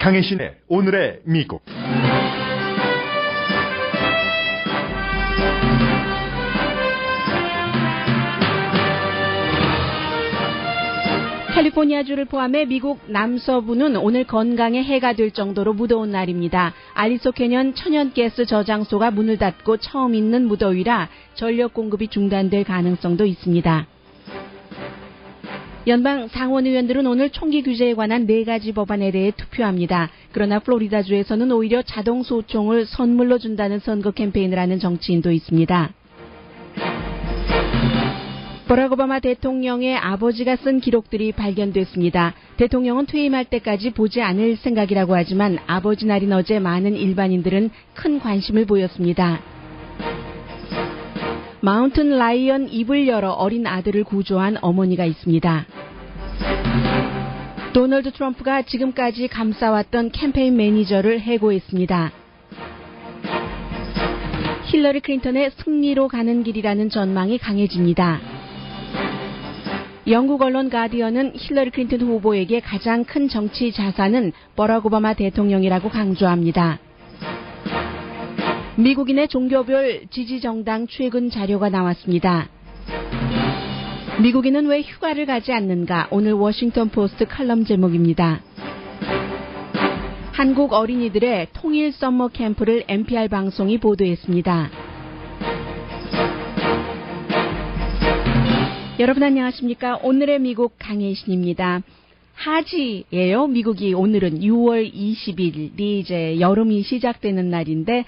강혜신의 오늘의 미국. 캘리포니아주를 포함해 미국 남서부는 오늘 건강에 해가 될 정도로 무더운 날입니다. 알리소 캐년 천연가스 저장소가 문을 닫고 처음 있는 무더위라 전력 공급이 중단될 가능성도 있습니다. 연방 상원의원들은 오늘 총기 규제에 관한 4가지 법안에 대해 투표합니다. 그러나 플로리다주에서는 오히려 자동 소총을 선물로 준다는 선거 캠페인을 하는 정치인도 있습니다. 버락 오바마 대통령의 아버지가 쓴 기록들이 발견됐습니다. 대통령은 퇴임할 때까지 보지 않을 생각이라고 하지만 아버지 날인 어제 많은 일반인들은 큰 관심을 보였습니다. 마운튼 라이언 입을 열어 어린 아들을 구조한 어머니가 있습니다. 도널드 트럼프가 지금까지 감싸왔던 캠페인 매니저를 해고했습니다. 힐러리 클린턴의 승리로 가는 길이라는 전망이 강해집니다. 영국 언론 가디언은 힐러리 클린턴 후보에게 가장 큰 정치 자산은 버락 오바마 대통령이라고 강조합니다. 미국인의 종교별 지지정당 최근 자료가 나왔습니다. 미국인은 왜 휴가를 가지 않는가? 오늘 워싱턴 포스트 칼럼 제목입니다. 한국 어린이들의 통일 썸머 캠프를 NPR 방송이 보도했습니다. 여러분 안녕하십니까? 오늘의 미국 강혜신입니다. 하지예요. 미국이 오늘은 6월 20일이 이제 여름이 시작되는 날인데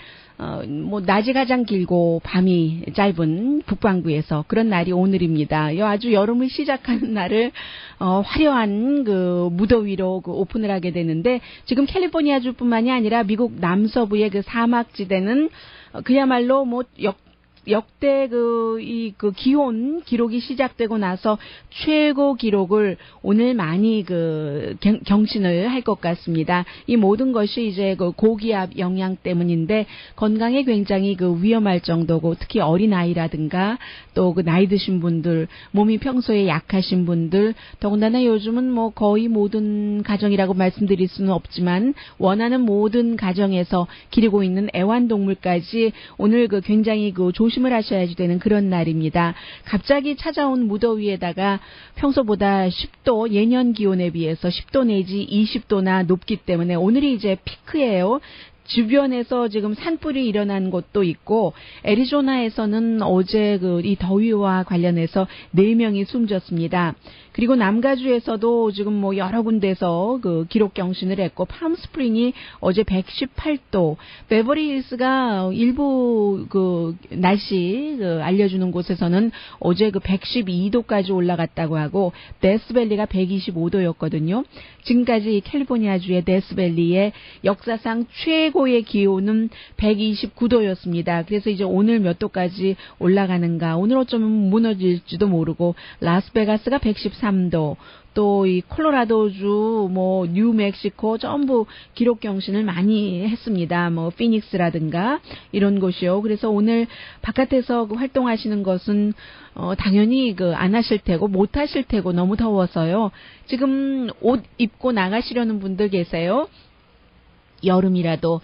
낮이 가장 길고 밤이 짧은 북반구에서 그런 날이 오늘입니다. 아주 여름을 시작하는 날을 화려한 그 무더위로 오픈을 하게 되는데 지금 캘리포니아주뿐만이 아니라 미국 남서부의 그 사막지대는 그야말로 역대 기온 기록이 시작되고 나서 최고 기록을 오늘 많이 경신을 할 것 같습니다. 이 모든 것이 이제 고기압 영향 때문인데 건강에 굉장히 위험할 정도고 특히 어린아이라든가 또 나이 드신 분들, 몸이 평소에 약하신 분들, 더군다나 요즘은 거의 모든 가정이라고 말씀드릴 수는 없지만 원하는 모든 가정에서 기르고 있는 애완동물까지 오늘 굉장히 조심을 하셔야지 되는 그런 날입니다. 갑자기 찾아온 무더위에다가 평소보다 10도, 예년 기온에 비해서 10도 내지 20도나 높기 때문에 오늘이 이제 피크예요. 주변에서 지금 산불이 일어난 곳도 있고 애리조나에서는 어제 이 더위와 관련해서 4명이 숨졌습니다. 그리고 남가주에서도 지금 여러 군데서 기록 경신을 했고 팜스프링이 어제 118도, 베버리힐스가 일부 날씨 알려주는 곳에서는 어제 112도까지 올라갔다고 하고 데스밸리가 125도였거든요. 지금까지 캘리포니아주의 데스밸리의 역사상 최고의 기온은 129도였습니다. 그래서 이제 오늘 몇 도까지 올라가는가, 오늘 어쩌면 무너질지도 모르고 라스베가스가 113도, 또 이 콜로라도주, 뉴멕시코 전부 기록 경신을 많이 했습니다. 피닉스라든가 이런 곳이요. 그래서 오늘 바깥에서 활동하시는 것은 당연히 안 하실 테고 못 하실 테고 너무 더워서요. 지금 옷 입고 나가시려는 분들 계세요. 여름이라도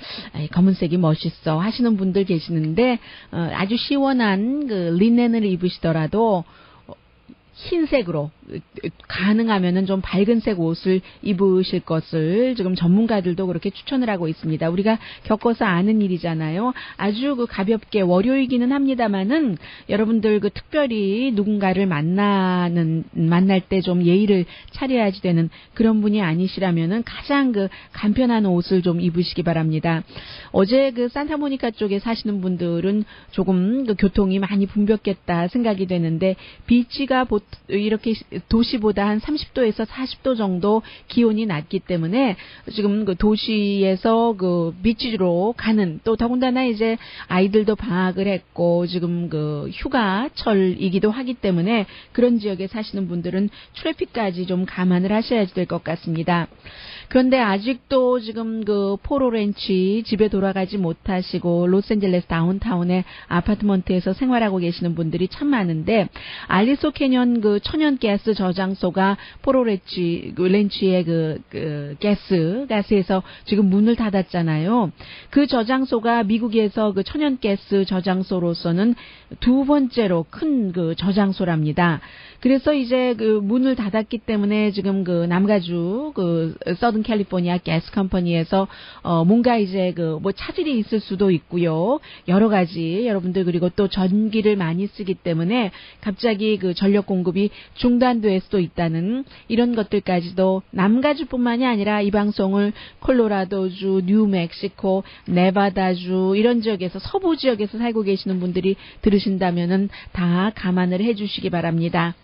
검은색이 멋있어 하시는 분들 계시는데 아주 시원한 리넨을 입으시더라도 흰색으로 가능하면은 좀 밝은색 옷을 입으실 것을 지금 전문가들도 그렇게 추천을 하고 있습니다. 우리가 겪어서 아는 일이잖아요. 아주 가볍게 월요이기는 합니다만은 여러분들 특별히 누군가를 만날 때 좀 예의를 차려야지 되는 그런 분이 아니시라면은 가장 간편한 옷을 좀 입으시기 바랍니다. 어제 산타모니카 쪽에 사시는 분들은 조금 교통이 많이 붐볐겠다 생각이 되는데 비치가 이렇게 도시보다 한 30도에서 40도 정도 기온이 낮기 때문에 지금 도시에서 비치로 가는, 또 더군다나 이제 아이들도 방학을 했고 지금 휴가철이기도 하기 때문에 그런 지역에 사시는 분들은 트래픽까지 좀 감안을 하셔야 될 것 같습니다. 그런데 아직도 지금 그 포로 렌치 집에 돌아가지 못하시고 로스앤젤레스 다운타운의 아파트먼트에서 생활하고 계시는 분들이 참 많은데 알리소 캐년 그 천연 가스 저장소가 포로 렌치의 그 가스에서 지금 문을 닫았잖아요. 그 저장소가 미국에서 그 천연 가스 저장소로서는 두 번째로 큰 그 저장소랍니다. 그래서 이제 그 문을 닫았기 때문에 지금 그 남가주 그 서든 캘리포니아 가스 컴퍼니에서 뭔가 이제 그 뭐 차질이 있을 수도 있고요. 여러 가지 여러분들 그리고 또 전기를 많이 쓰기 때문에 갑자기 그 전력 공급이 중단될 수도 있다는 이런 것들까지도 남가주뿐만이 아니라 이 방송을 콜로라도주, 뉴멕시코, 네바다주 이런 지역에서 서부 지역에서 살고 계시는 분들이 들으신다면은 다 감안을 해주시기 바랍니다.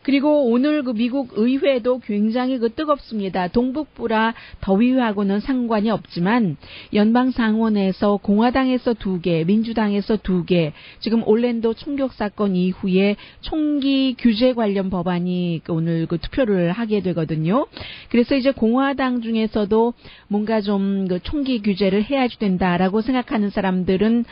그리고 오늘 그 미국 의회도 굉장히 그 뜨겁습니다. 동북부라 더위하고는 상관이 없지만 연방 상원에서 공화당에서 2개, 민주당에서 2개, 지금 올랜도 총격 사건 이후에 총기 규제 관련 법안이 오늘 그 투표를 하게 되거든요. 그래서 이제 공화당 중에서도 뭔가 좀 그 총기 규제를 해야지 된다라고 생각하는 사람들은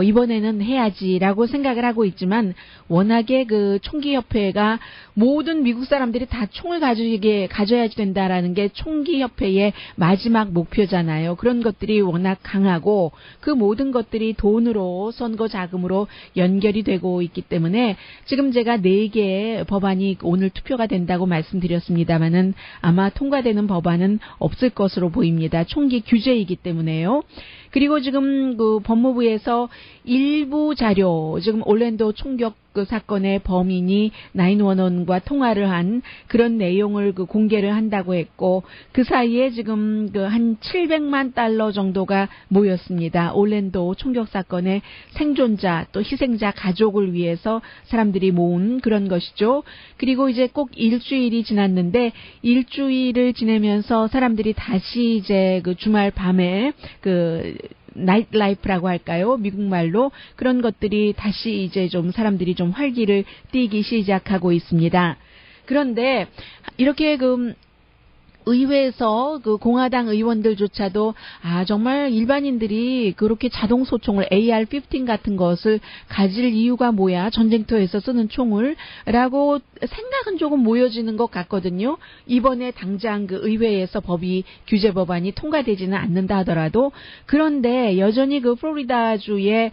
이번에는 해야지라고 생각을 하고 있지만 워낙에 그 총기 협회가 모든 미국 사람들이 다 총을 가져야지 된다라는 게 총기협회의 마지막 목표잖아요. 그런 것들이 워낙 강하고 그 모든 것들이 돈으로 선거 자금으로 연결이 되고 있기 때문에 지금 제가 4개의 법안이 오늘 투표가 된다고 말씀드렸습니다마는 아마 통과되는 법안은 없을 것으로 보입니다. 총기 규제이기 때문에요. 그리고 지금 그 법무부에서 일부 자료, 지금 올랜도 총격 그 사건의 범인이 911과 통화를 한 그런 내용을 그 공개를 한다고 했고 그 사이에 지금 그 한 700만 달러 정도가 모였습니다. 올랜도 총격 사건의 생존자 또 희생자 가족을 위해서 사람들이 모은 그런 것이죠. 그리고 이제 꼭 일주일이 지났는데 일주일을 지내면서 사람들이 다시 이제 그 주말 밤에 그 나이트 라이프라고 할까요? 미국말로 그런 것들이 다시 이제 좀 사람들이 좀 활기를 띠기 시작하고 있습니다. 그런데 이렇게 그 의회에서 그 공화당 의원들조차도 정말 일반인들이 그렇게 자동 소총을 AR-15 같은 것을 가질 이유가 뭐야? 전쟁터에서 쓰는 총을 라고 생각은 조금 모여지는 것 같거든요. 이번에 당장 그 의회에서 규제 법안이 통과되지는 않는다 하더라도 그런데 여전히 그 플로리다주의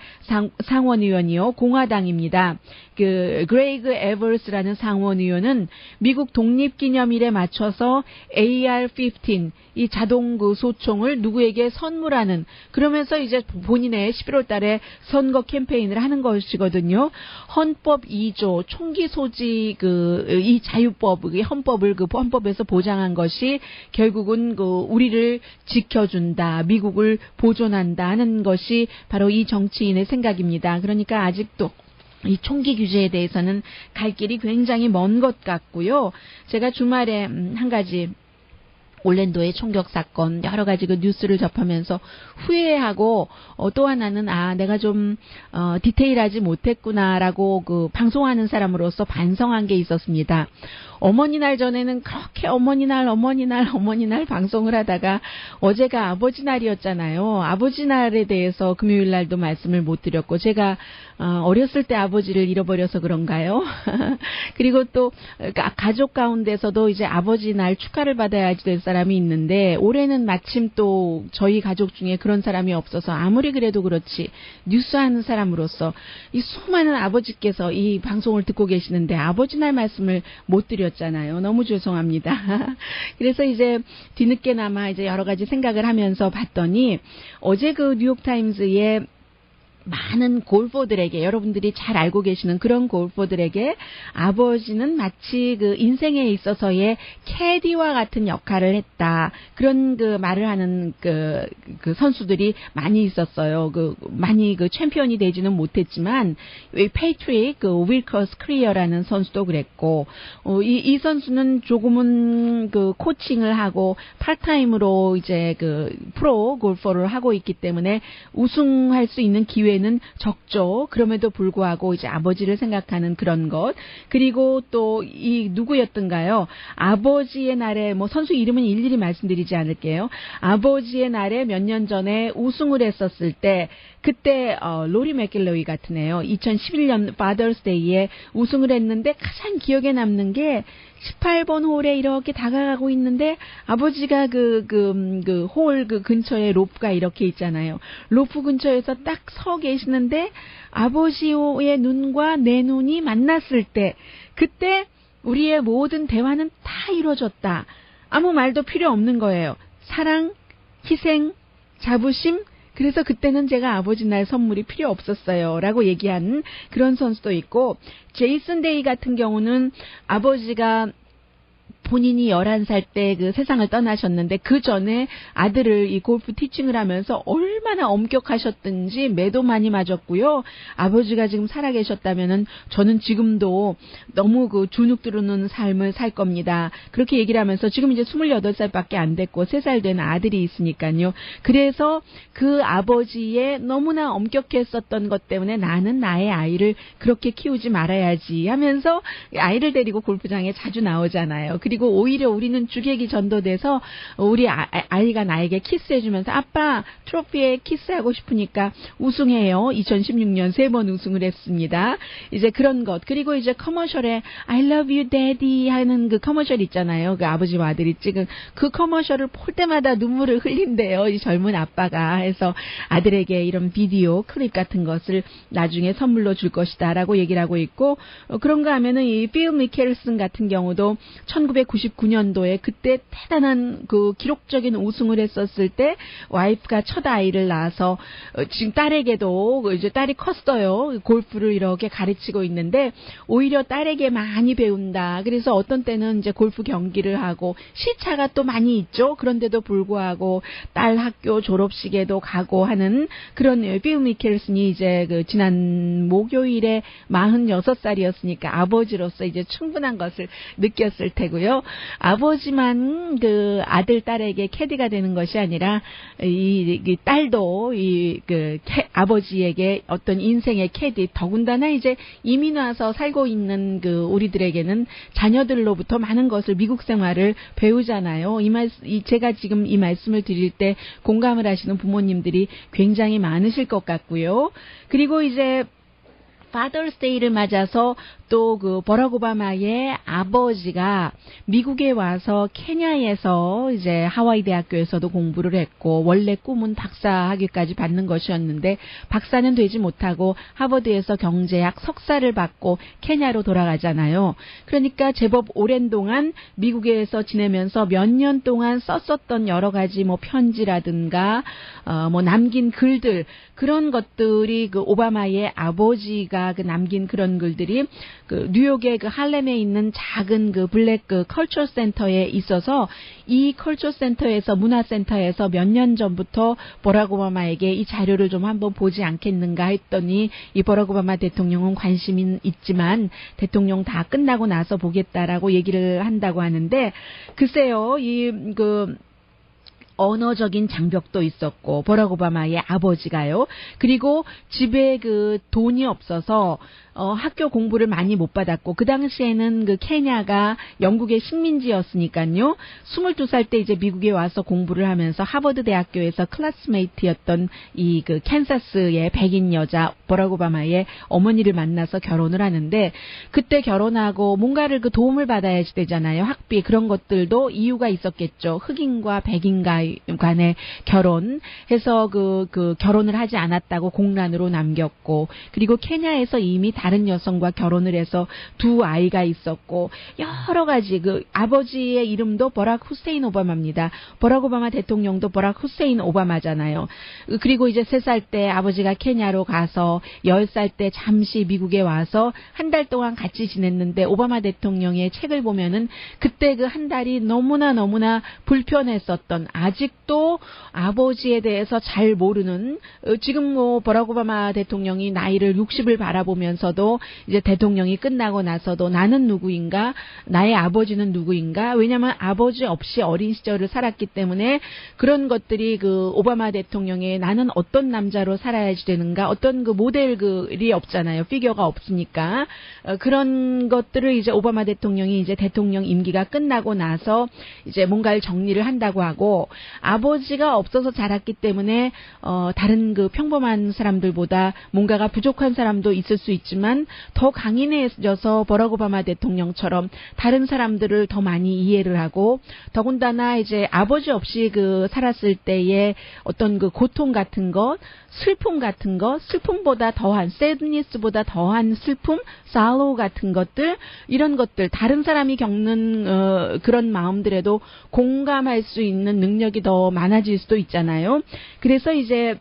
상원의원이요. 공화당입니다. 그 그레이그 에버스라는 상원의원은 미국 독립기념일에 맞춰서 AR-15 이 자동 그 소총을 누구에게 선물하는 그러면서 이제 본인의 11월 달에 선거 캠페인을 하는 것이거든요. 헌법 2조 총기 소지 이 자유법 헌법을 그 헌법에서 보장한 것이 결국은 그 우리를 지켜준다, 미국을 보존한다 하는 것이 바로 이 정치인의 생각입니다. 그러니까 아직도 이 총기 규제에 대해서는 갈 길이 굉장히 먼 것 같고요. 제가 주말에 한 가지 올랜도의 총격 사건 여러 가지 그 뉴스를 접하면서 후회하고 또 하나는 내가 좀 디테일하지 못했구나라고 그 방송하는 사람으로서 반성한 게 있었습니다. 어머니날 전에는 그렇게 어머니날 방송을 하다가 어제가 아버지 날이었잖아요. 아버지 날에 대해서 금요일 날도 말씀을 못 드렸고 제가 어렸을 때 아버지를 잃어버려서 그런가요? 그리고 또 가족 가운데서도 이제 아버지 날 축하를 받아야지 될 사람이 있는데 올해는 마침 또 저희 가족 중에 그런 사람이 없어서 아무리 그래도 그렇지 뉴스하는 사람으로서 이 수많은 아버지께서 이 방송을 듣고 계시는데 아버지 날 말씀을 못 드렸잖아요. 너무 죄송합니다. 그래서 이제 뒤늦게나마 이제 여러 가지 생각을 하면서 봤더니 어제 그 뉴욕타임즈에 많은 골퍼들에게 여러분들이 잘 알고 계시는 그런 골퍼들에게 아버지는 마치 그 인생에 있어서의 캐디와 같은 역할을 했다. 그런 그 말을 하는 그 선수들이 많이 있었어요. 많이 챔피언이 되지는 못했지만 페이트릭 윌커스 크리어라는 선수도 그랬고 이 선수는 조금은 코칭을 하고 파트타임으로 이제 프로 골퍼를 하고 있기 때문에 우승할 수 있는 기회는 기회는 적죠. 그럼에도 불구하고 이제 아버지를 생각하는 그런 것. 그리고 또 이 누구였던가요? 아버지의 날에 뭐 선수 이름은 일일이 말씀드리지 않을게요. 아버지의 날에 몇 년 전에 우승을 했었을 때 그때 로리 맥길로이 같은 애요. 2011년 Father's Day에 우승을 했는데 가장 기억에 남는 게 18번 홀에 이렇게 다가가고 있는데 아버지가 홀 근처에 로프가 이렇게 있잖아요. 로프 근처에서 딱 서 계시는데 아버지의 눈과 내 눈이 만났을 때 그때 우리의 모든 대화는 다 이루어졌다. 아무 말도 필요 없는 거예요. 사랑, 희생, 자부심. 그래서 그때는 제가 아버지 날 선물이 필요 없었어요. 라고 얘기하는 그런 선수도 있고, 제이슨 데이 같은 경우는 아버지가 본인이 11살 때 그 세상을 떠나셨는데 그 전에 아들을 이 골프 티칭을 하면서 얼마나 엄격하셨든지 매도 많이 맞았고요. 아버지가 지금 살아계셨다면은 저는 지금도 너무 그 주눅 들어오는 삶을 살 겁니다. 그렇게 얘기를 하면서 지금 이제 28살밖에 안 됐고 3살 된 아들이 있으니까요. 그래서 그 아버지의 너무나 엄격했었던 것 때문에 나는 나의 아이를 그렇게 키우지 말아야지 하면서 아이를 데리고 골프장에 자주 나오잖아요. 그리고 오히려 우리는 주객이 전도돼서 우리 아이가 나에게 키스해주면서 아빠 트로피에 키스하고 싶으니까 우승해요. 2016년 3번 우승을 했습니다. 이제 그런 것. 그리고 이제 커머셜에 I love you daddy 하는 그 커머셜 있잖아요. 그 아버지와 아들이 찍은 그 커머셜을 볼 때마다 눈물을 흘린대요. 이 젊은 아빠가. 해서 아들에게 이런 비디오 클립 같은 것을 나중에 선물로 줄 것이다 라고 얘기를 하고 있고, 그런가 하면은 이 필 미켈슨 같은 경우도 1999년도에 그때 대단한 그 기록적인 우승을 했었을 때 와이프가 첫 아이를 낳아서 지금 딸에게도 이제 딸이 컸어요. 골프를 이렇게 가르치고 있는데 오히려 딸에게 많이 배운다. 그래서 어떤 때는 이제 골프 경기를 하고 시차가 또 많이 있죠. 그런데도 불구하고 딸 학교 졸업식에도 가고 하는 그런 빌 미켈슨이 이제 그 지난 목요일에 46살이었으니까 아버지로서 이제 충분한 것을 느꼈을 테고요. 아버지만 그 아들 딸에게 캐디가 되는 것이 아니라 이 딸도 아버지에게 어떤 인생의 캐디, 더군다나 이제 이민 와서 살고 있는 그 우리들에게는 자녀들로부터 많은 것을 미국 생활을 배우잖아요. 제가 지금 이 말씀을 드릴 때 공감을 하시는 부모님들이 굉장히 많으실 것 같고요. 그리고 이제 Father's Day를 맞아서 또 그 버락 오바마의 아버지가 미국에 와서 케냐에서 이제 하와이 대학교에서도 공부를 했고 원래 꿈은 박사 학위까지 받는 것이었는데 박사는 되지 못하고 하버드에서 경제학 석사를 받고 케냐로 돌아가잖아요. 그러니까 제법 오랜 동안 미국에서 지내면서 몇 년 동안 썼었던 여러 가지 뭐 편지라든가 뭐 남긴 글들 그런 것들이 그 오바마의 아버지가 그 남긴 그런 글들이 그 뉴욕의 그 할렘에 있는 작은 그 블랙 그 컬처 센터에 있어서 이 컬처 센터에서 문화센터에서 몇 년 전부터 버락 오바마에게 이 자료를 좀 한번 보지 않겠는가 했더니 이 버락 오바마 대통령은 관심이 있지만 대통령 다 끝나고 나서 보겠다라고 얘기를 한다고 하는데 글쎄요 언어적인 장벽도 있었고 버락 오바마의 아버지가요. 그리고 집에 그 돈이 없어서 학교 공부를 많이 못 받았고 그 당시에는 그 케냐가 영국의 식민지였으니까요. 22살 때 이제 미국에 와서 공부를 하면서 하버드 대학교에서 클래스메이트였던 이 그 캔사스의 백인 여자 버락 오바마의 어머니를 만나서 결혼을 하는데 그때 결혼하고 뭔가를 그 도움을 받아야지 되잖아요. 학비 그런 것들도 이유가 있었겠죠. 흑인과 백인 간의 결혼해서 그 결혼을 하지 않았다고 공란으로 남겼고 그리고 케냐에서 이미 다른 여성과 결혼을 해서 두 아이가 있었고 여러 가지 그 아버지의 이름도 버락 후세인 오바마입니다. 버락 오바마 대통령도 버락 후세인 오바마잖아요. 그리고 이제 3살 때 아버지가 케냐로 가서 10살 때 잠시 미국에 와서 한 달 동안 같이 지냈는데 오바마 대통령의 책을 보면은 그때 그 한 달이 너무나 불편했었던 아주 아직도 아버지에 대해서 잘 모르는 지금 뭐 버락 오바마 대통령이 나이를 60을 바라보면서도 이제 대통령이 끝나고 나서도 나는 누구인가? 나의 아버지는 누구인가? 왜냐하면 아버지 없이 어린 시절을 살았기 때문에 그런 것들이 그 오바마 대통령의 나는 어떤 남자로 살아야지 되는가? 어떤 그 모델이 없잖아요. 피겨가 없으니까. 그런 것들을 이제 오바마 대통령이 이제 대통령 임기가 끝나고 나서 이제 뭔가를 정리를 한다고 하고 아버지가 없어서 자랐기 때문에 다른 그 평범한 사람들보다 뭔가가 부족한 사람도 있을 수 있지만 더 강인해져서 버락 오바마 대통령처럼 다른 사람들을 더 많이 이해를 하고 더군다나 이제 아버지 없이 그 살았을 때의 어떤 그 고통 같은 것, 슬픔 같은 것, 슬픔보다 더한 sadness보다 더한 슬픔, sorrow 같은 것들, 이런 것들 다른 사람이 겪는 그런 마음들에도 공감할 수 있는 능력이 더 많아질 수도 있잖아요. 그래서 이제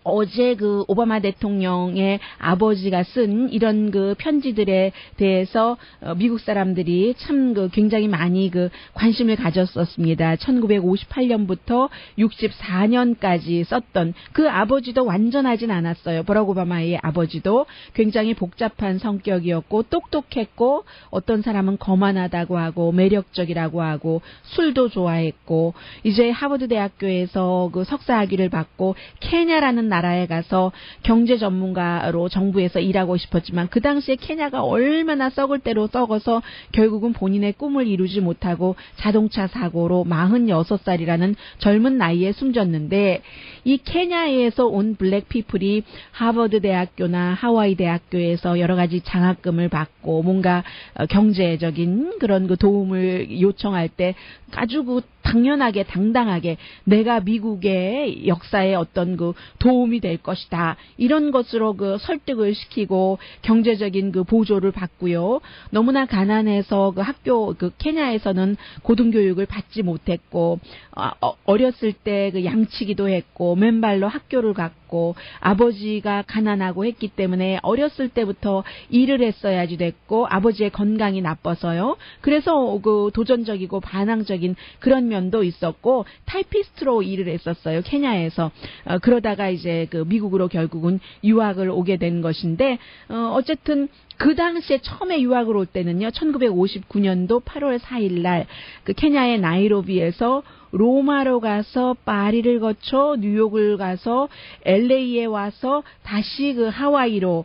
어제 그 오바마 대통령의 아버지가 쓴 이런 그 편지들에 대해서 미국 사람들이 참 그 굉장히 많이 그 관심을 가졌었습니다. 1958년부터 64년까지 썼던 그 아버지도 완전하진 않았어요. 버락 오바마의 아버지도 굉장히 복잡한 성격이었고 똑똑했고 어떤 사람은 거만하다고 하고 매력적이라고 하고 술도 좋아했고 이제 하버드 대학교에서 그 석사학위를 받고 케냐라는 나라에 가서 경제 전문가로 정부에서 일하고 싶었지만 그 당시에 케냐가 얼마나 썩을 대로 썩어서 결국은 본인의 꿈을 이루지 못하고 자동차 사고로 46살이라는 젊은 나이에 숨졌는데 이 케냐에서 온 블랙 피플이 하버드 대학교나 하와이 대학교에서 여러 가지 장학금을 받고 뭔가 경제적인 그런 그 도움을 요청할 때 아주 그 당연하게 당당하게 내가 미국의 역사에 어떤 그 도움이 될 것이다. 이런 것으로 그 설득을 시키고 경제적인 그 보조를 받고요. 너무나 가난해서 그 학교 그 케냐에서는 고등교육을 받지 못했고 어렸을 때 그 양치기도 했고 맨발로 학교를 갔고 아버지가 가난하고 했기 때문에 어렸을 때부터 일을 했어야지 됐고 아버지의 건강이 나빠서요. 그래서 그 도전적이고 반항적인 그런 면도 있었고 타이피스트로 일을 했었어요. 케냐에서. 그러다가 이제 그 미국으로 결국은 유학을 오게 된 것인데 어쨌든 그 당시에 처음에 유학을 올 때는요. 1959년도 8월 4일 날 그 케냐의 나이로비에서 로마로 가서 파리를 거쳐 뉴욕을 가서 LA에 와서 다시 그 하와이로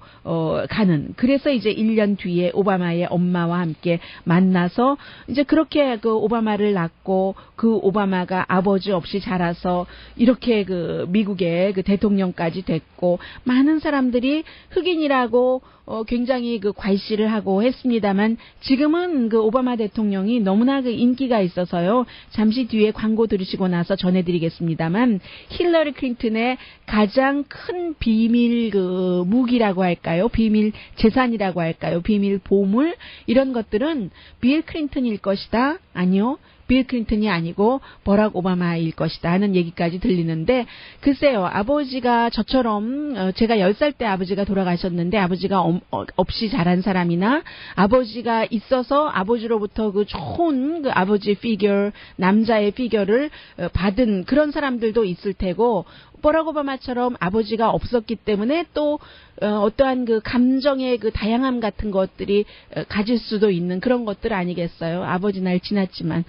가는 그래서 이제 1년 뒤에 오바마의 엄마와 함께 만나서 이제 그렇게 그 오바마를 낳고 그 오바마가 아버지 없이 자라서 이렇게 그 미국의 그 대통령까지 됐고 많은 사람들이 흑인이라고 굉장히 그 괄시를 하고 했습니다만 지금은 그 오바마 대통령이 너무나 그 인기가 있어서요. 잠시 뒤에 광고 들으시고 나서 전해드리겠습니다만 힐러리 클린턴의 가장 큰 비밀 그 무기라고 할까요? 비밀 재산이라고 할까요? 비밀 보물 이런 것들은 빌 클린턴일 것이다. 아니요. 빌 클린턴이 아니고 버락 오바마일 것이다 하는 얘기까지 들리는데 글쎄요. 아버지가 저처럼 제가 10살 때 아버지가 돌아가셨는데 아버지가 없이 자란 사람이나 아버지가 있어서 아버지로부터 그 좋은 그 아버지 피겨 남자의 피겨를 받은 그런 사람들도 있을 테고 버락 오바마처럼 아버지가 없었기 때문에 또 어떠한 그 감정의 그 다양함 같은 것들이 가질 수도 있는 그런 것들 아니겠어요. 아버지 날 지났지만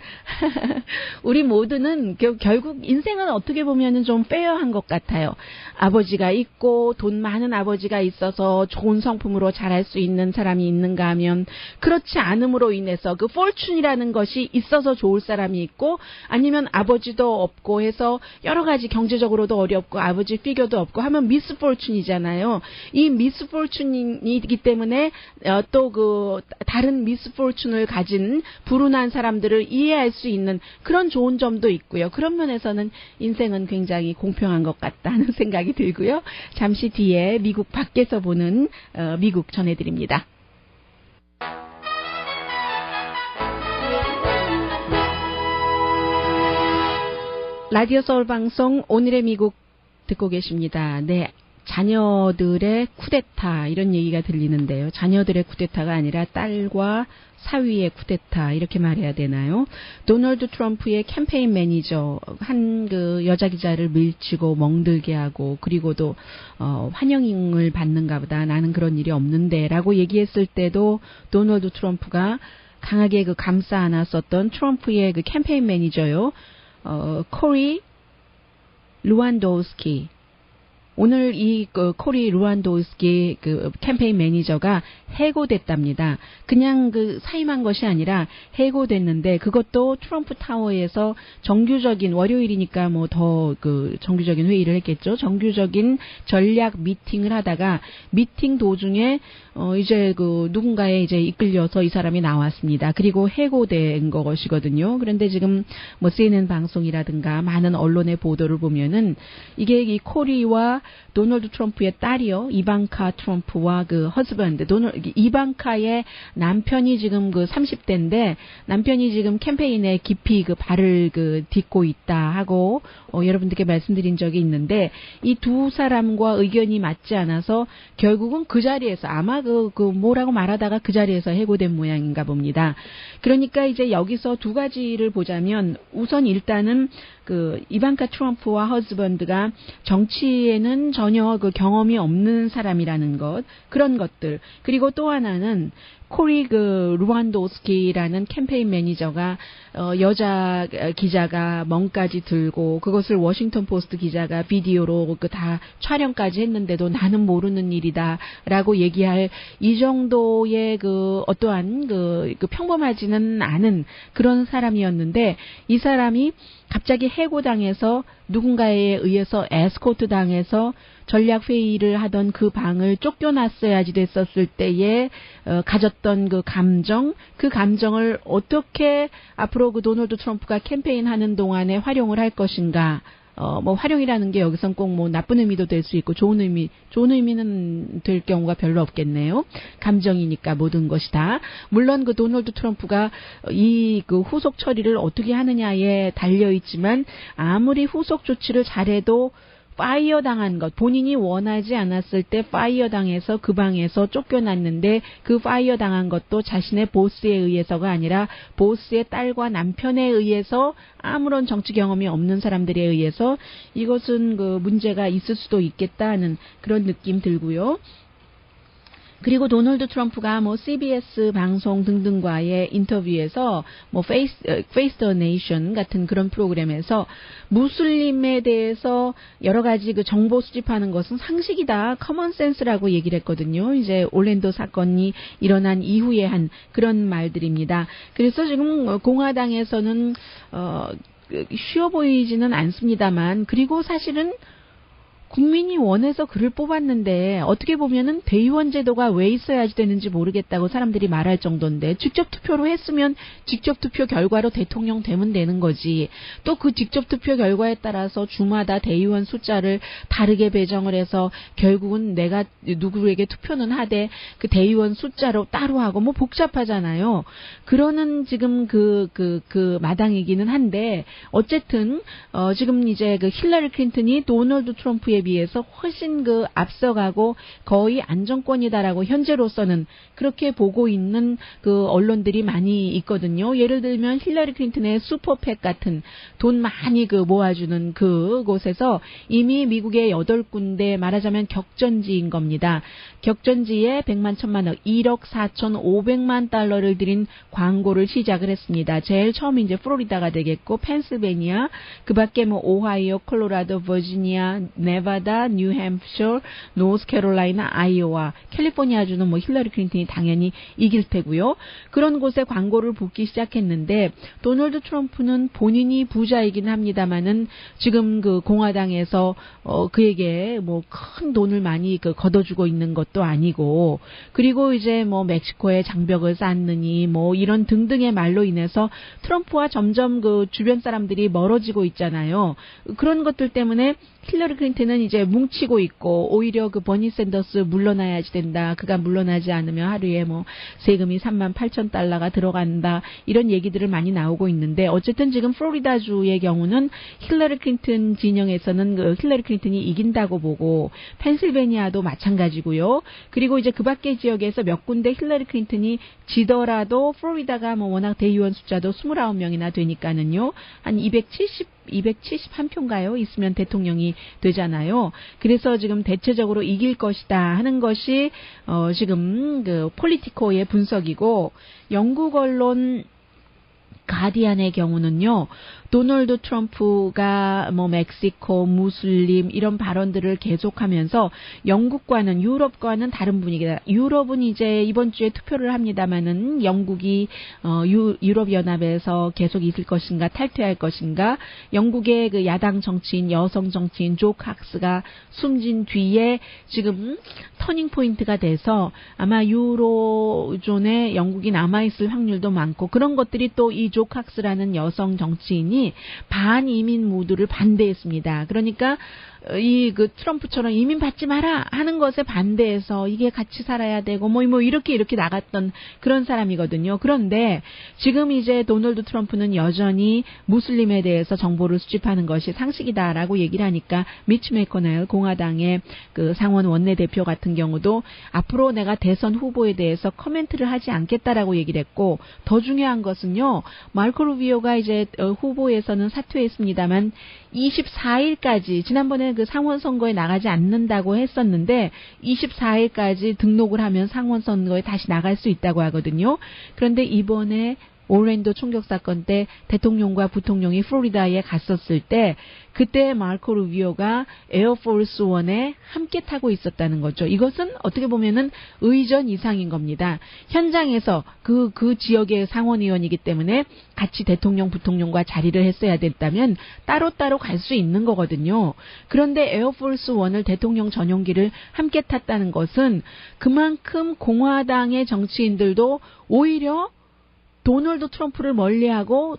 우리 모두는 결국 인생은 어떻게 보면은 좀 페어한 것 같아요. 아버지가 있고 돈 많은 아버지가 있어서 좋은 성품으로 자랄 수 있는 사람이 있는가 하면 그렇지 않음으로 인해서 그 fortune이라는 것이 있어서 좋을 사람이 있고 아니면 아버지도 없고 해서 여러 가지 경제적으로도 어렵고 아버지 피겨도 없고 하면 미스포춘이잖아요. 이 미스포춘이기 때문에 또 그 다른 미스포춘을 가진 불운한 사람들을 이해할 수 있는 그런 좋은 점도 있고요. 그런 면에서는 인생은 굉장히 공평한 것 같다는 생각이 들고요. 잠시 뒤에 미국 밖에서 보는 미국 전해드립니다. 라디오 서울 방송 오늘의 미국 듣고 계십니다. 네. 자녀들의 쿠데타 이런 얘기가 들리는데요. 자녀들의 쿠데타가 아니라 딸과 사위의 쿠데타 이렇게 말해야 되나요? 도널드 트럼프의 캠페인 매니저 한 그 여자 기자를 밀치고 멍들게 하고 그리고도 환영을 받는가 보다 나는 그런 일이 없는데라고 얘기했을 때도 도널드 트럼프가 강하게 그 감싸 안았었던 트럼프의 그 캠페인 매니저요. 코리 루안도우스키. 오늘 이 코리 루안도우스키 그 캠페인 매니저가 해고됐답니다. 그냥 그 사임한 것이 아니라 해고됐는데 그것도 트럼프 타워에서 정규적인 월요일이니까 뭐 더 그 정규적인 회의를 했겠죠. 정규적인 전략 미팅을 하다가 미팅 도중에 이제 그 누군가에 이제 이끌려서 이 사람이 나왔습니다. 그리고 해고된 것이거든요. 그런데 지금 뭐 CNN 방송이라든가 많은 언론의 보도를 보면은 이게 이 코리와 도널드 트럼프의 딸이요. 이방카 트럼프와 그 허즈밴드 이방카의 남편이 지금 그 30대인데 남편이 지금 캠페인에 깊이 그 발을 그 딛고 있다 하고 여러분들께 말씀드린 적이 있는데 이 두 사람과 의견이 맞지 않아서 결국은 그 자리에서 아마 그 뭐라고 말하다가 그 자리에서 해고된 모양인가 봅니다. 그러니까 이제 여기서 두 가지를 보자면 우선 일단은 그 이방카 트럼프와 허즈밴드가 정치에는 전혀 그 경험이 없는 사람이라는 것, 그런 것들. 그리고 또 하나는 코리 그 루안도스키라는 캠페인 매니저가 여자 기자가 멍까지 들고 그것을 워싱턴 포스트 기자가 비디오로 그 다 촬영까지 했는데도 나는 모르는 일이다라고 얘기할 이 정도의 그 어떠한 그 평범하지는 않은 그런 사람이었는데 이 사람이 갑자기 해고당해서 누군가에 의해서 에스코트 당해서 전략회의를 하던 그 방을 쫓겨났어야지 됐었을 때에 가졌던 그 감정을 어떻게 앞으로 그 도널드 트럼프가 캠페인하는 동안에 활용을 할 것인가. 뭐 활용이라는 게 여기선 꼭 뭐 나쁜 의미도 될 수 있고 좋은 의미는 될 경우가 별로 없겠네요. 감정이니까 모든 것이 다. 물론 그 도널드 트럼프가 이 그 후속 처리를 어떻게 하느냐에 달려 있지만 아무리 후속 조치를 잘해도 파이어 당한 것, 본인이 원하지 않았을 때 파이어 당해서 그 방에서 쫓겨났는데 그 파이어 당한 것도 자신의 보스에 의해서가 아니라 보스의 딸과 남편에 의해서 아무런 정치 경험이 없는 사람들에 의해서 이것은 그 문제가 있을 수도 있겠다 하는 그런 느낌 들고요. 그리고 도널드 트럼프가 뭐 CBS 방송 등등과의 인터뷰에서 뭐 Face the Nation 같은 그런 프로그램에서 무슬림에 대해서 여러 가지 그 정보 수집하는 것은 상식이다, 커먼 센스라고 얘기를 했거든요. 이제 올랜도 사건이 일어난 이후에 한 그런 말들입니다. 그래서 지금 공화당에서는 쉬워 보이지는 않습니다만 그리고 사실은 국민이 원해서 그를 뽑았는데 어떻게 보면은 대의원 제도가 왜 있어야지 되는지 모르겠다고 사람들이 말할 정도인데 직접 투표로 했으면 직접 투표 결과로 대통령 되면 되는 거지. 또 그 직접 투표 결과에 따라서 주마다 대의원 숫자를 다르게 배정을 해서 결국은 내가 누구에게 투표는 하되 그 대의원 숫자로 따로 하고 뭐 복잡하잖아요. 그러는 지금 그 마당이기는 한데 어쨌든 지금 이제 그 힐러리 클린턴이 도널드 트럼프에 비해서 훨씬 그 앞서가고 거의 안정권이다라고 현재로서는 그렇게 보고 있는 그 언론들이 많이 있거든요. 예를 들면 힐러리 클린턴의 슈퍼팩 같은 돈 많이 그 모아주는 그곳에서 이미 미국의 8군데 말하자면 격전지인 겁니다. 격전지에 100만 1000만 원, 1억 4,500만 달러를 들인 광고를 시작을 했습니다. 제일 처음 이제 플로리다가 되겠고 펜실베니아, 그 밖에 뭐 오하이오, 콜로라도, 버지니아, 네바다, 뉴햄프셔, 노스캐롤라이나, 아이오와, 캘리포니아주는 뭐 힐러리 클린턴이 당연히 이길 테고요. 그런 곳에 광고를 붓기 시작했는데 도널드 트럼프는 본인이 부자이긴 합니다만은 지금 그 공화당에서 그에게 뭐 큰 돈을 많이 그 걷어주고 있는 것도 아니고 그리고 이제 뭐 멕시코에 장벽을 쌓느니 뭐 이런 등등의 말로 인해서 트럼프와 점점 그 주변 사람들이 멀어지고 있잖아요. 그런 것들 때문에 힐러리 클린턴은 민주당에는 이제 뭉치고 있고 오히려 그 버니 샌더스 물러나야지 된다. 그가 물러나지 않으면 하루에 뭐 세금이 38,000달러가 들어간다. 이런 얘기들을 많이 나오고 있는데 어쨌든 지금 플로리다주의 경우는 힐러리 클린턴 진영에서는 그 힐러리 클린턴이 이긴다고 보고 펜실베니아도 마찬가지고요. 그리고 이제 그 밖의 지역에서 몇 군데 힐러리 클린턴이 지더라도 플로리다가 뭐 워낙 대의원 숫자도 29명이나 되니까는요. 한 271표인가요? 있으면 대통령이 되잖아요. 그래서 지금 대체적으로 이길 것이다 하는 것이 지금 그 폴리티코의 분석이고 영국 언론 가디안의 경우는요. 도널드 트럼프가 뭐 멕시코, 무슬림 이런 발언들을 계속하면서 영국과는 유럽과는 다른 분위기다. 유럽은 이제 이번 주에 투표를 합니다마는 영국이 유럽 연합에서 계속 있을 것인가 탈퇴할 것인가. 영국의 그 야당 정치인 여성 정치인 조 칵스가 숨진 뒤에 지금 터닝 포인트가 돼서 아마 유로존에 영국이 남아 있을 확률도 많고 그런 것들이 또 이 조 칵스라는 여성 정치인이 반이민 모두를 반대했습니다. 그러니까 이 그 트럼프처럼 이민 받지 마라 하는 것에 반대해서 이게 같이 살아야 되고 뭐 이렇게 나갔던 그런 사람이거든요. 그런데 지금 이제 도널드 트럼프는 여전히 무슬림에 대해서 정보를 수집하는 것이 상식이다라고 얘기를 하니까 미치 매코넬 공화당의 그 상원 원내대표 같은 경우도 앞으로 내가 대선 후보에 대해서 코멘트를 하지 않겠다라고 얘기를 했고 더 중요한 것은요. 마르코 루비오가 이제 후보에서는 사퇴했습니다만 24일까지 지난번에 그 상원 선거에 나가지 않는다고 했었는데 24일까지 등록을 하면 상원 선거에 다시 나갈 수 있다고 하거든요. 그런데 이번에 오랜도 총격 사건 때 대통령과 부통령이 플로리다에 갔었을 때 그때 마르코 루비오가 에어포스 원에 함께 타고 있었다는 거죠. 이것은 어떻게 보면은 의전 이상인 겁니다. 현장에서 그 지역의 상원의원이기 때문에 같이 대통령, 부통령과 자리를 했어야 됐다면 따로따로 갈 수 있는 거거든요. 그런데 에어포스 원을 대통령 전용기를 함께 탔다는 것은 그만큼 공화당의 정치인들도 오히려 도널드 트럼프를 멀리하고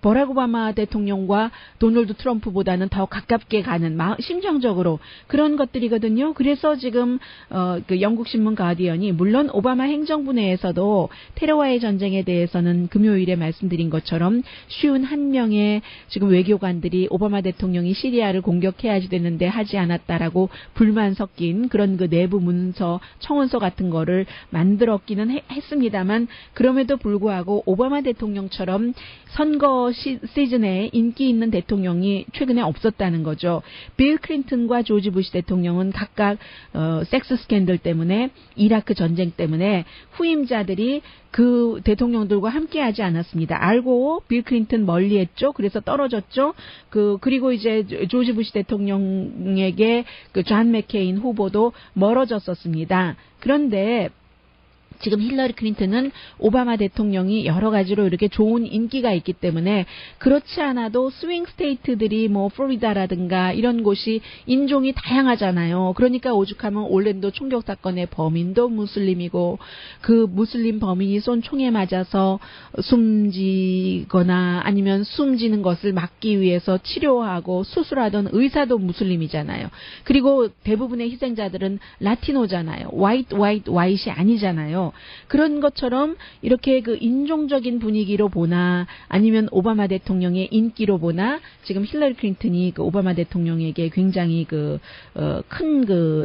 버락 오바마 대통령과 도널드 트럼프보다는 더 가깝게 가는 심정적으로 그런 것들이거든요. 그래서 지금 그 영국 신문 가디언이 물론 오바마 행정부 내에서도 테러와의 전쟁에 대해서는 금요일에 말씀드린 것처럼 51명의 지금 외교관들이 오바마 대통령이 시리아를 공격해야지 되는데 하지 않았다라고 불만 섞인 그런 그 내부 문서, 청원서 같은 거를 만들었기는 했습니다만 그럼에도 불구하고 오바마 대통령처럼 선거 시즌에 인기 있는 대통령이 최근에 없었다는 거죠. 빌 클린턴과 조지 부시 대통령은 각각 섹스 스캔들 때문에 이라크 전쟁 때문에 후임자들이 그 대통령들과 함께하지 않았습니다. 알고 빌 클린턴 멀리했죠. 그래서 떨어졌죠. 그리고 이제 조지 부시 대통령에게 그 존 맥케인 후보도 멀어졌었습니다. 그런데 지금 힐러리 클린턴은 오바마 대통령이 여러 가지로 이렇게 좋은 인기가 있기 때문에 그렇지 않아도 스윙 스테이트들이 뭐 플로리다라든가 이런 곳이 인종이 다양하잖아요. 그러니까 오죽하면 올랜도 총격 사건의 범인도 무슬림이고 그 무슬림 범인이 쏜 총에 맞아서 숨지거나 아니면 숨지는 것을 막기 위해서 치료하고 수술하던 의사도 무슬림이잖아요. 그리고 대부분의 희생자들은 라티노잖아요. 화이트이 아니잖아요. 그런 것처럼 이렇게 그 인종적인 분위기로 보나 아니면 오바마 대통령의 인기로 보나 지금 힐러리 클린턴이 그 오바마 대통령에게 굉장히 큰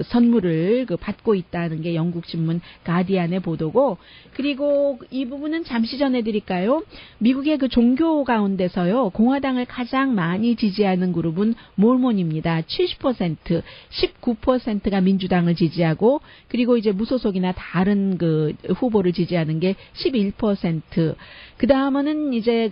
선물을 받고 있다는 게 영국 신문 가디안의 보도고 그리고 이 부분은 잠시 전해드릴까요? 미국의 그 종교 가운데서요 공화당을 가장 많이 지지하는 그룹은 몰몬입니다. 70%, 19%가 민주당을 지지하고 그리고 이제 무소속이나 다른 그 후보를 지지하는 게 11%. 그 다음은 이제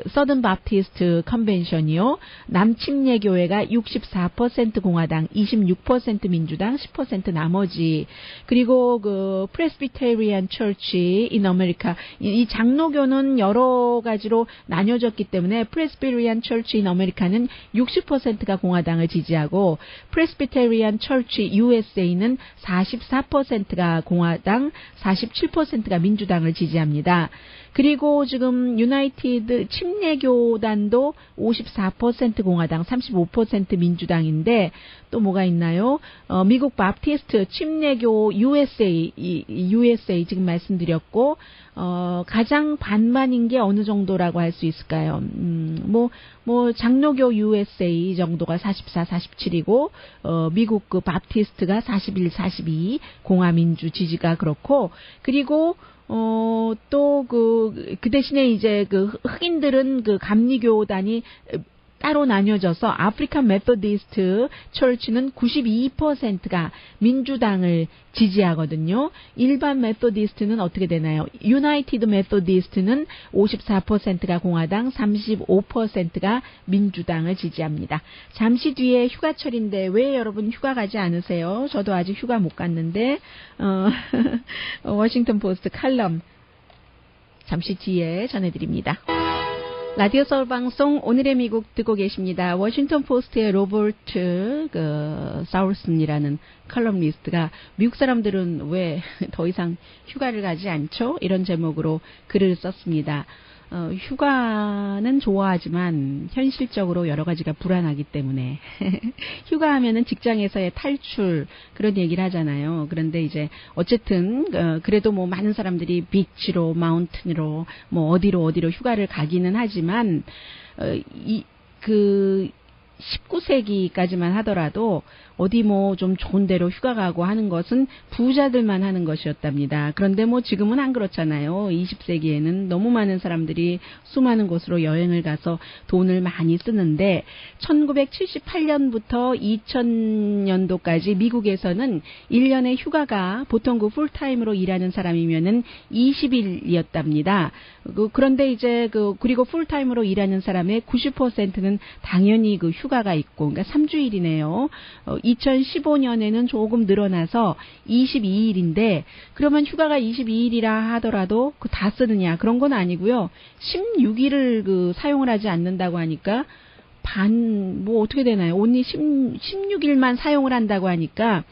서든 바프티스트 컨벤션이요. 남침례 교회가 64% 공화당, 26% 민주당, 10% 나머지. 그리고 그 프레스비테리안 처치 인 아메리카 이 장로교는 여러 가지로 나뉘어졌기 때문에 프레스비테리안 처치 인 아메리카는 60%가 공화당을 지지하고 프레스비테리안 처치 USA는 44%가 공화당, 47%가 민주당을 지지합니다. 그리고 지금 유나이티드 침례교단도 54% 공화당, 35% 민주당인데 또 뭐가 있나요? 미국 바프티스트 침례교 USA 지금 말씀드렸고 가장 반반인 게 어느 정도라고 할 수 있을까요? 장로교 USA 정도가 44, 47이고 미국 그 바프티스트가 41, 42 공화민주 지지가 그렇고 그리고 또 그 대신에 이제 그 흑인들은 그 감리교단이 따로 나뉘어져서 아프리칸 메소디스트 처치는 92%가 민주당을 지지하거든요. 일반 메소디스트는 어떻게 되나요? 유나이티드 메소디스트는 54%가 공화당, 35%가 민주당을 지지합니다. 잠시 뒤에 휴가철인데 왜 여러분 휴가 가지 않으세요? 저도 아직 휴가 못 갔는데 워싱턴 포스트 칼럼 잠시 뒤에 전해드립니다. 라디오 서울 방송 오늘의 미국 듣고 계십니다. 워싱턴 포스트의 로버트 사울슨이라는 컬럼리스트가 미국 사람들은 왜 더 이상 휴가를 가지 않죠? 이런 제목으로 글을 썼습니다. 휴가는 좋아하지만 현실적으로 여러 가지가 불안하기 때문에 휴가하면은 직장에서의 탈출 그런 얘기를 하잖아요. 그런데 이제 어쨌든 그래도 뭐 많은 사람들이 비치로 마운틴으로 뭐 어디로 휴가를 가기는 하지만 19세기까지만 하더라도 어디 뭐 좀 좋은 데로 휴가 가고 하는 것은 부자들만 하는 것이었답니다. 그런데 뭐 지금은 안 그렇잖아요. 20세기에는 너무 많은 사람들이 수많은 곳으로 여행을 가서 돈을 많이 쓰는데 1978년부터 2000년도까지 미국에서는 1년의 휴가가 보통 그 풀타임으로 일하는 사람이면은 20일이었답니다. 그런데 이제 그리고 풀타임으로 일하는 사람의 90%는 당연히 그 휴가가 있고 그러니까 3주일이네요. 2015년에는 조금 늘어나서 22일인데 그러면 휴가가 22일이라 하더라도 그 다 쓰느냐 그런 건 아니고요. 16일을 사용을 하지 않는다고 하니까 어떻게 되나요? 온리 16일만 사용을 한다고 하니까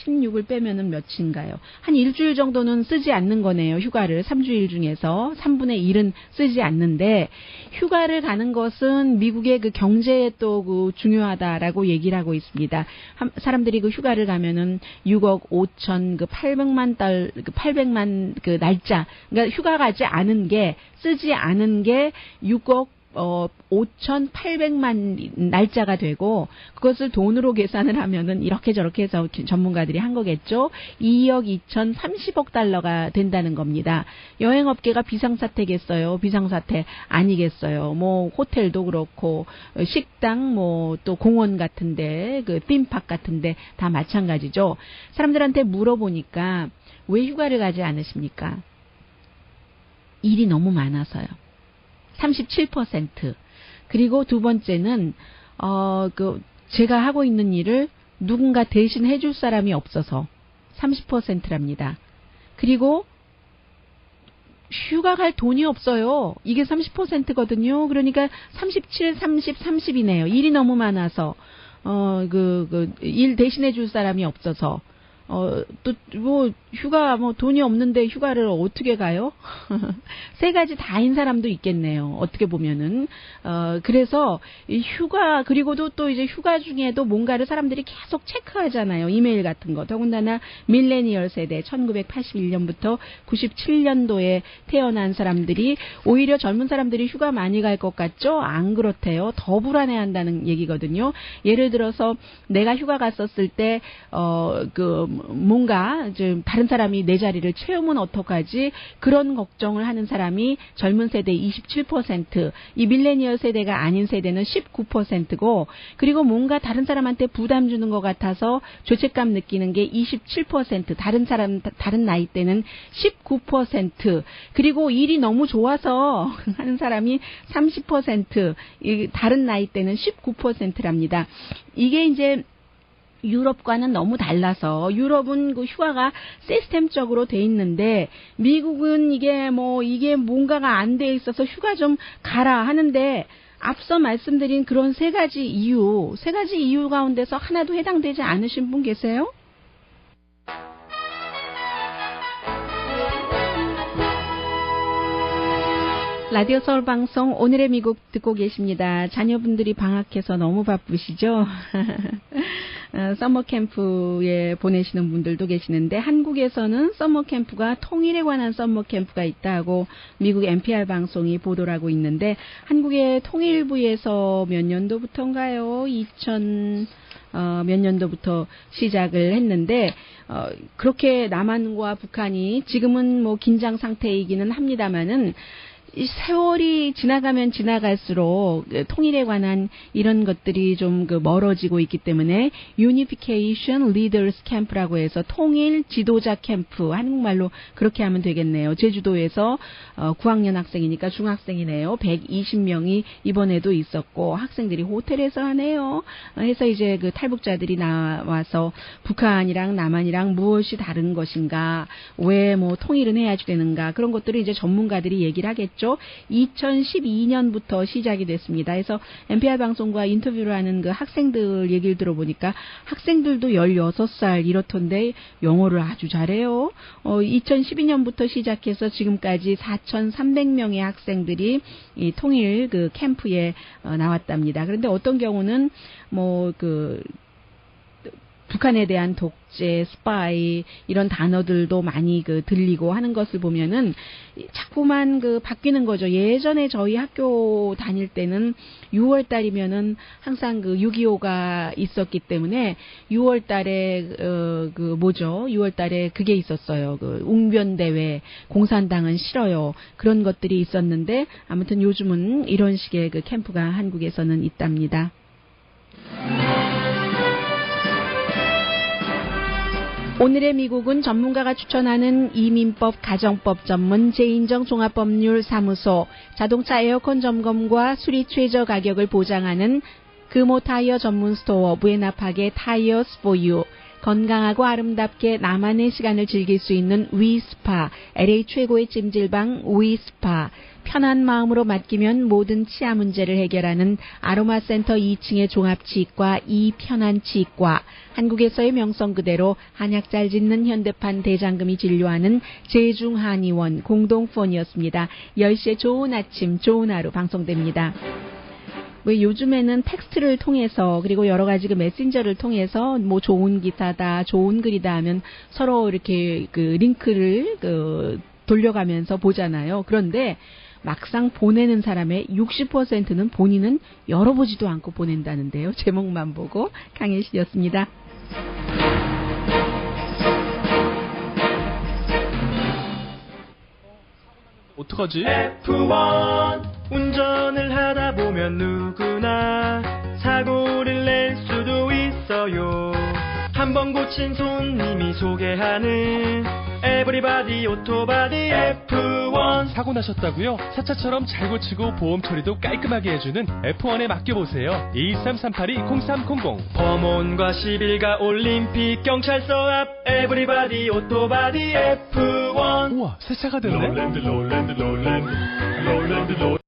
16을 빼면은 몇인가요? 한 일주일 정도는 쓰지 않는 거네요. 휴가를 3주일 중에서 3분의 1은 쓰지 않는데 휴가를 가는 것은 미국의 그 경제에 또 중요하다라고 얘기를 하고 있습니다. 사람들이 그 휴가를 가면은 6억 5천 800만 그 날짜 그러니까 휴가 가지 않은 게 쓰지 않은 게 6억 5,800만 날짜가 되고 그것을 돈으로 계산을 하면은 이렇게 저렇게 해서 전문가들이 한 거겠죠. 2억 2,030억 달러가 된다는 겁니다. 여행업계가 비상사태겠어요. 비상사태 아니겠어요. 뭐 호텔도 그렇고 식당 뭐 또 공원 같은데 그 빔팍 같은데 다 마찬가지죠. 사람들한테 물어보니까 왜 휴가를 가지 않으십니까? 일이 너무 많아서요. 37%. 그리고 두 번째는, 제가 하고 있는 일을 누군가 대신 해줄 사람이 없어서 30%랍니다. 그리고 휴가 갈 돈이 없어요. 이게 30%거든요. 그러니까 37, 30, 30이네요. 일이 너무 많아서, 일 대신해 줄 사람이 없어서. 휴가, 돈이 없는데 휴가를 어떻게 가요? 세 가지 다인 사람도 있겠네요. 어떻게 보면은. 그래서, 휴가, 그리고도 또 이제 휴가 중에도 뭔가를 사람들이 계속 체크하잖아요. 이메일 같은 거. 더군다나 밀레니얼 세대, 1981년부터 97년도에 태어난 사람들이 오히려 젊은 사람들이 휴가 많이 갈 것 같죠? 안 그렇대요. 더 불안해 한다는 얘기거든요. 예를 들어서 내가 휴가 갔었을 때, 뭔가 좀 다른 사람이 내 자리를 채우면 어떡하지? 그런 걱정을 하는 사람이 젊은 세대 27%, 이 밀레니얼 세대가 아닌 세대는 19%고, 그리고 뭔가 다른 사람한테 부담 주는 것 같아서 죄책감 느끼는 게 27%, 다른 나이 때는 19%, 그리고 일이 너무 좋아서 하는 사람이 30%, 다른 나이 때는 19%랍니다. 이게 이제 유럽과는 너무 달라서 유럽은 그 휴가가 시스템적으로 돼 있는데 미국은 이게 뭔가가 안 돼 있어서 휴가 좀 가라 하는데 앞서 말씀드린 그런 세 가지 이유 가운데서 하나도 해당되지 않으신 분 계세요? 라디오 서울 방송 오늘의 미국 듣고 계십니다. 자녀분들이 방학해서 너무 바쁘시죠? 서머 캠프에 보내시는 분들도 계시는데 한국에서는 서머 캠프가 통일에 관한 서머 캠프가 있다고 미국 NPR 방송이 보도를 하고 있는데 한국의 통일부에서 몇 년도부터인가요? 몇 년도부터 시작을 했는데 그렇게 남한과 북한이 지금은 뭐 긴장 상태이기는 합니다만은 이 세월이 지나가면 지나갈수록 통일에 관한 이런 것들이 좀 멀어지고 있기 때문에 Unification Leaders Camp라고 해서 통일 지도자 캠프, 한국말로 그렇게 하면 되겠네요. 제주도에서 9학년 학생이니까 중학생이네요. 120명이 이번에도 있었고 학생들이 호텔에서 하네요. 해서 이제 그 탈북자들이 나와서 북한이랑 남한이랑 무엇이 다른 것인가, 왜 뭐 통일은 해야지 되는가, 그런 것들을 이제 전문가들이 얘기를 하겠죠. 2012년부터 시작이 됐습니다. 그래서 NPR 방송과 인터뷰를 하는 그 학생들 얘기를 들어보니까 학생들도 16살 이렇던데 영어를 아주 잘해요. 2012년부터 시작해서 지금까지 4,300명의 학생들이 이 통일 그 캠프에 나왔답니다. 그런데 어떤 경우는 북한에 대한 독재, 스파이 이런 단어들도 많이 들리고 하는 것을 보면은 자꾸만 바뀌는 거죠. 예전에 저희 학교 다닐 때는 6월 달이면은 항상 6.25가 있었기 때문에 6월 달에 6월 달에 그게 있었어요. 웅변 대회, 공산당은 싫어요. 그런 것들이 있었는데 아무튼 요즘은 이런 식의 캠프가 한국에서는 있답니다. 오늘의 미국은 전문가가 추천하는 이민법, 가정법 전문 재인정 종합법률 사무소, 자동차 에어컨 점검과 수리 최저 가격을 보장하는 금호 타이어 전문 스토어 부에나파게 타이어스 포유, 건강하고 아름답게 나만의 시간을 즐길 수 있는 위스파, LA 최고의 찜질방 위스파, 편한 마음으로 맡기면 모든 치아 문제를 해결하는 아로마센터 2층의 종합치과 이편한치과, 한국에서의 명성 그대로 한약 잘 짓는 현대판 대장금이 진료하는 제중한의원 공동폰이었습니다. 10시에 좋은 아침, 좋은 하루 방송됩니다. 왜 요즘에는 텍스트를 통해서 그리고 여러 가지 메신저를 통해서 뭐 좋은 기사다, 좋은 글이다 하면 서로 이렇게 링크를 돌려가면서 보잖아요. 그런데 막상 보내는 사람의 60%는 본인은 열어보지도 않고 보낸다는데요. 제목만 보고. 강혜실이었습니다. 어떡하지? F1 운전을 하다 보면 누구나 사고를 낼 수도 있어요. 한번 고친 손님이 소개하는 에브리바디 오토바디 F1. 사고 나셨다고요? 사차처럼 잘 고치고 보험 처리도 깔끔하게 해주는 F1에 맡겨보세요. 223-382-0300. 범원과 11가 올림픽 경찰서 앞 에브리바디 오토바디 F1. 우와, 새 차가 됐네.